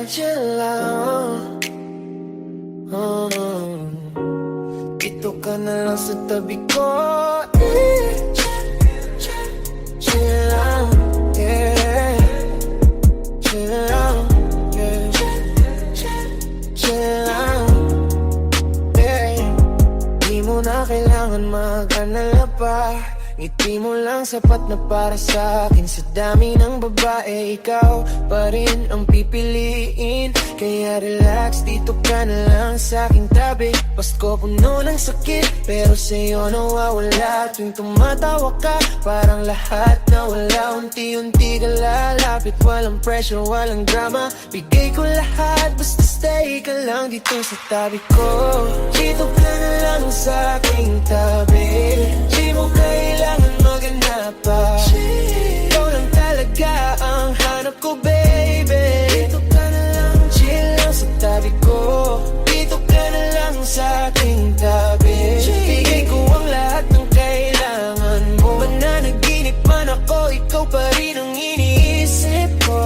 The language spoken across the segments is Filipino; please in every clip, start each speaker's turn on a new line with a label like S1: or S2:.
S1: chill lang. Dito ka na lang sa tabi ko. Chill lang, yeah. Chill lang, yeah. Chill lang, yeah. Di mo na kailangan mag-alala pa. Ngiti mo lang sapat na para sa akin. Sa dami ng babae, ikaw pa rin ang pipiliin. Kaya relax, dito ka na lang sa aking tabi. Pasko puno ng sakit, pero sa'yo nawawala. Tuwing tumatawa ka, parang lahat nawala. Unti-unti ka lalapit, walang pressure, walang drama. Bigay ko lahat, basta stay ka lang dito sa tabi ko. Dito ka na lang sa aking tabi. Di mo kailangan maghanap pa. Ikaw lang talaga ang hanap ko, baby. Dito ka na lang, chill lang sa tabi ko. Dito ka na lang sa aking tabi. Bigay ko ang lahat ng kailangan mo. Mananaginip man ako, ikaw pa rin ang iniisip ko.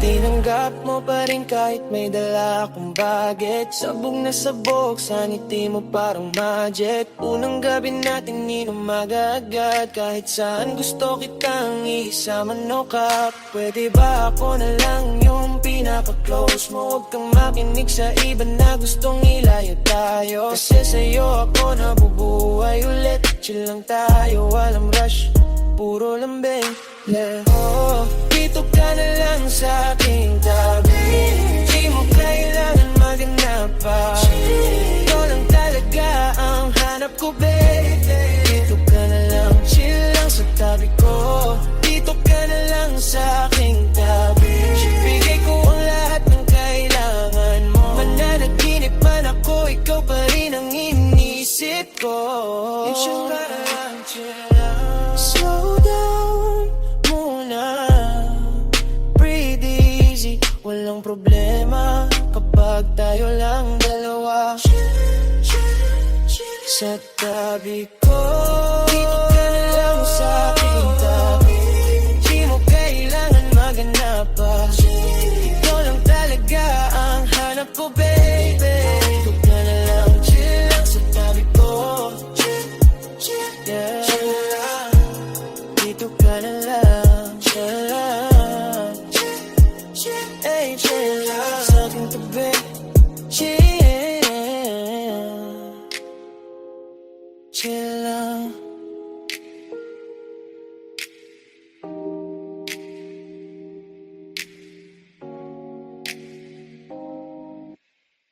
S1: Tinanggap mo pa rin kahit may dala akong baggage. Sabog na sabog sa ngiti mo parang magic. Unang gabi natin inumaga agad. Kahit saan gusto kitang isama, no cap. Pwede ba ako na lang yung pinaka-close mo? Huwag kang makinig sa iba na gustong ilayo tayo. Kasi sa'yo ako nabubuhay ulit. Chill lang tayo, walang rush, puro lambing, yeah. Oh, dito ka na lang sa aking tabi. Di mo kailangan maghanap pa. Ikaw lang talaga ang hanap ko, baby. Dito ka na lang, chill lang sa tabi ko. Dito ka na lang sa aking tabi. Bigay ko ang lahat ng kailangan mo. Mananaginip man ako, ikaw pa rin ang iniisip ko. Dito ka na lang, chill lang. Slow down muna, breathe easy. Walang problema kapag tayo lang dalawa sa tabi ko.